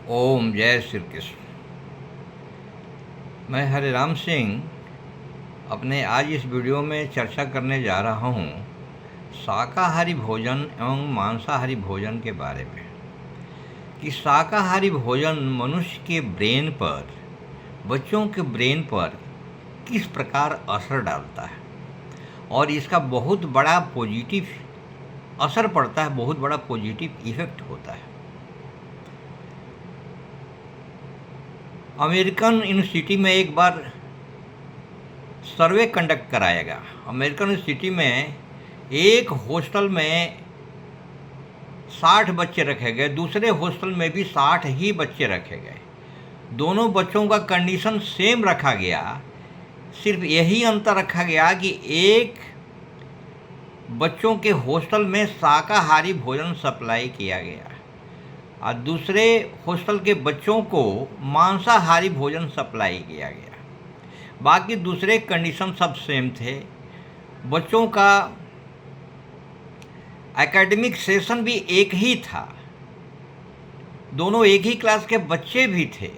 ओम जय श्री कृष्ण। मैं हरे राम सिंह अपने आज इस वीडियो में चर्चा करने जा रहा हूँ शाकाहारी भोजन एवं मांसाहारी भोजन के बारे में कि शाकाहारी भोजन मनुष्य के ब्रेन पर, बच्चों के ब्रेन पर किस प्रकार असर डालता है और इसका बहुत बड़ा पॉजिटिव असर पड़ता है, बहुत बड़ा पॉजिटिव इफेक्ट होता है। अमेरिकन यूनिवर्सिटी में एक बार सर्वे कंडक्ट कराया गया। अमेरिकन यूनिवर्सिटी में एक हॉस्टल में 60 बच्चे रखे गए, दूसरे हॉस्टल में भी 60 ही बच्चे रखे गए। दोनों बच्चों का कंडीशन सेम रखा गया, सिर्फ यही अंतर रखा गया कि एक बच्चों के हॉस्टल में शाकाहारी भोजन सप्लाई किया गया और दूसरे हॉस्टल के बच्चों को मांसाहारी भोजन सप्लाई किया गया। बाकी दूसरे कंडीशन सब सेम थे। बच्चों का एकेडमिक सेशन भी एक ही था, दोनों एक ही क्लास के बच्चे भी थे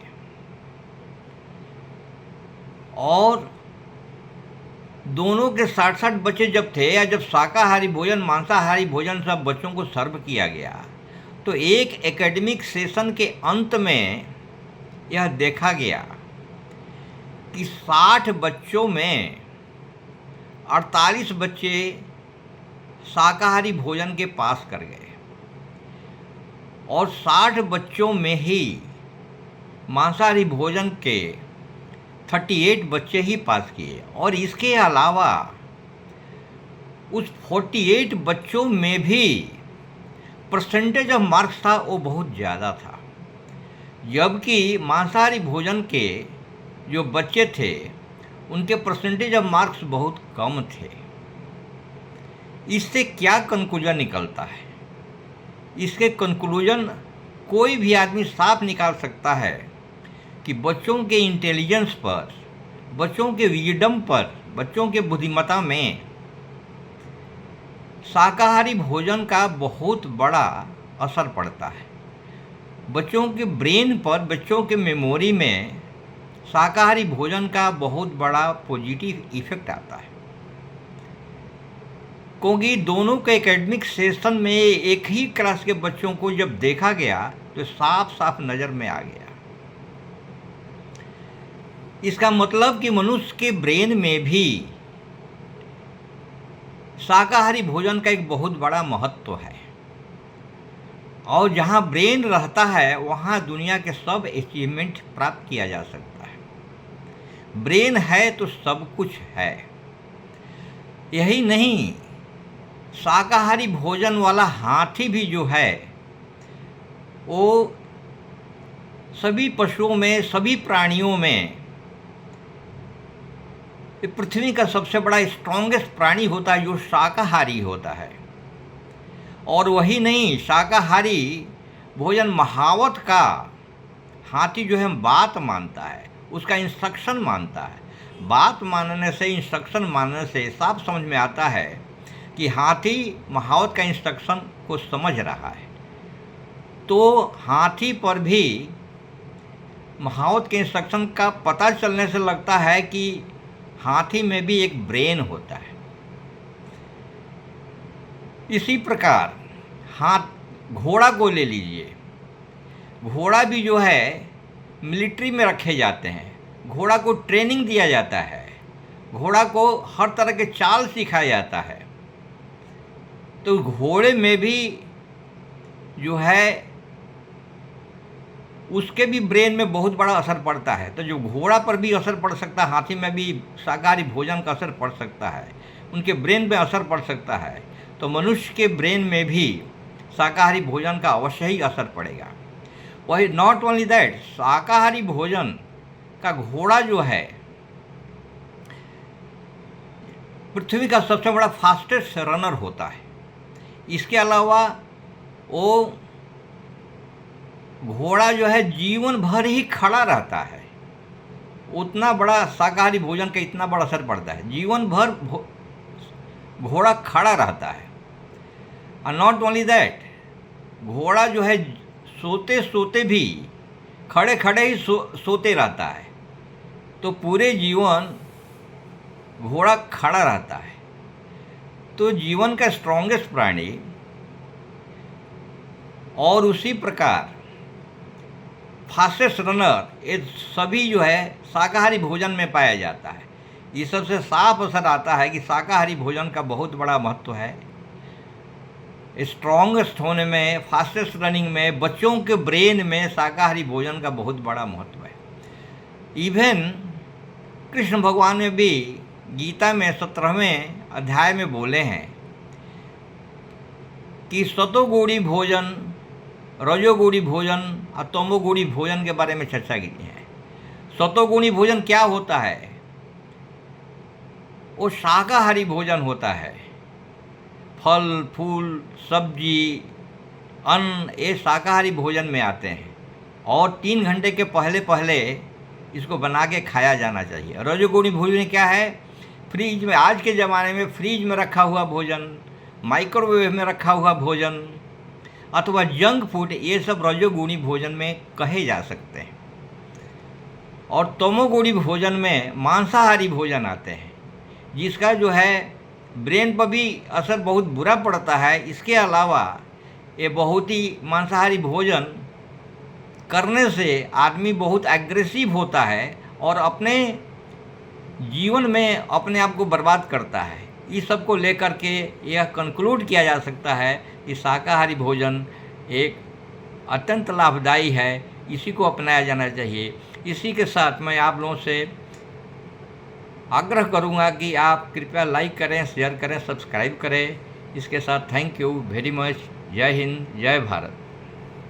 और दोनों के 60-60 बच्चे जब थे या जब शाकाहारी भोजन मांसाहारी भोजन सब बच्चों को सर्व किया गया तो एक एकेडमिक सेशन के अंत में यह देखा गया कि 60 बच्चों में 48 बच्चे शाकाहारी भोजन के पास कर गए और 60 बच्चों में ही मांसाहारी भोजन के 38 बच्चे ही पास किए और इसके अलावा उस 48 बच्चों में भी परसेंटेज ऑफ मार्क्स था वो बहुत ज़्यादा था, जबकि मांसाहारी भोजन के जो बच्चे थे उनके परसेंटेज ऑफ मार्क्स बहुत कम थे। इससे क्या कंक्लूजन निकलता है? इसके कंक्लूजन कोई भी आदमी साफ निकाल सकता है कि बच्चों के इंटेलिजेंस पर, बच्चों के विजडम पर, बच्चों के बुद्धिमत्ता में शाकाहारी भोजन का बहुत बड़ा असर पड़ता है। बच्चों के ब्रेन पर, बच्चों के मेमोरी में शाकाहारी भोजन का बहुत बड़ा पॉजिटिव इफेक्ट आता है, क्योंकि दोनों के एकेडमिक सेशन में एक ही क्लास के बच्चों को जब देखा गया तो साफ साफ नज़र में आ गया। इसका मतलब कि मनुष्य के ब्रेन में भी शाकाहारी भोजन का एक बहुत बड़ा महत्व है और जहाँ ब्रेन रहता है वहाँ दुनिया के सब अचीवमेंट प्राप्त किया जा सकता है। ब्रेन है तो सब कुछ है। यही नहीं, शाकाहारी भोजन वाला हाथी भी जो है वो सभी पशुओं में, सभी प्राणियों में पृथ्वी का सबसे बड़ा स्ट्रॉन्गेस्ट प्राणी होता है जो शाकाहारी होता है। और वही नहीं, शाकाहारी भोजन महावत का हाथी जो है बात मानता है, उसका इंस्ट्रक्शन मानता है। बात मानने से, इंस्ट्रक्शन मानने से साफ समझ में आता है कि हाथी महावत का इंस्ट्रक्शन को समझ रहा है। तो हाथी पर भी महावत के इंस्ट्रक्शन का पता चलने से लगता है कि हाथी में भी एक ब्रेन होता है। इसी प्रकार घोड़ा को ले लीजिए। घोड़ा भी जो है मिलिट्री में रखे जाते हैं, घोड़ा को ट्रेनिंग दिया जाता है, घोड़ा को हर तरह के चाल सिखाया जाता है। तो घोड़े में भी जो है उसके भी ब्रेन में बहुत बड़ा असर पड़ता है। तो जो घोड़ा पर भी असर पड़ सकता है, हाथी में भी शाकाहारी भोजन का असर पड़ सकता है, उनके ब्रेन में असर पड़ सकता है, तो मनुष्य के ब्रेन में भी शाकाहारी भोजन का अवश्य ही असर पड़ेगा। वही नॉट ओनली दैट, शाकाहारी भोजन का घोड़ा जो है पृथ्वी का सबसे बड़ा फास्टेस्ट रनर होता है। इसके अलावा वो घोड़ा जो है जीवन भर ही खड़ा रहता है। उतना बड़ा शाकाहारी भोजन का इतना बड़ा असर पड़ता है, जीवन भर घोड़ा खड़ा रहता है। और नॉट ओनली दैट, घोड़ा जो है सोते सोते भी खड़े खड़े ही सोते रहता है, तो पूरे जीवन घोड़ा खड़ा रहता है। तो जीवन का स्ट्रॉन्गेस्ट प्राणी और उसी प्रकार फास्टेस्ट रनर, ये सभी जो है शाकाहारी भोजन में पाया जाता है। ये सबसे साफ असर आता है कि शाकाहारी भोजन का बहुत बड़ा महत्व है। स्ट्रॉन्गेस्ट होने में, फास्टेस्ट रनिंग में, बच्चों के ब्रेन में शाकाहारी भोजन का बहुत बड़ा महत्व है। इवन कृष्ण भगवान ने भी गीता में 17वें अध्याय में बोले हैं कि सतोगुणी भोजन, रजोगुणी भोजन और तमोगुणी भोजन के बारे में चर्चा की है। सतोगुणी भोजन क्या होता है? वो शाकाहारी भोजन होता है। फल, फूल, सब्जी, अन्न, ये शाकाहारी भोजन में आते हैं और 3 घंटे के पहले पहले इसको बना के खाया जाना चाहिए। रजोगुणी भोजन क्या है? फ्रीज में, आज के ज़माने में फ्रीज में रखा हुआ भोजन, माइक्रोवेव में रखा हुआ भोजन अथवा जंक फूड, ये सब रजोगुणी भोजन में कहे जा सकते हैं। और तमोगुणी भोजन में मांसाहारी भोजन आते हैं, जिसका जो है ब्रेन पर भी असर बहुत बुरा पड़ता है। इसके अलावा ये बहुत ही मांसाहारी भोजन करने से आदमी बहुत एग्रेसिव होता है और अपने जीवन में अपने आप को बर्बाद करता है। इस सब को लेकर के यह कंक्लूड किया जा सकता है कि शाकाहारी भोजन एक अत्यंत लाभदायी है, इसी को अपनाया जाना चाहिए। इसी के साथ मैं आप लोगों से आग्रह करूंगा कि आप कृपया लाइक करें, शेयर करें, सब्सक्राइब करें। इसके साथ थैंक यू वेरी मच। जय हिंद, जय भारत।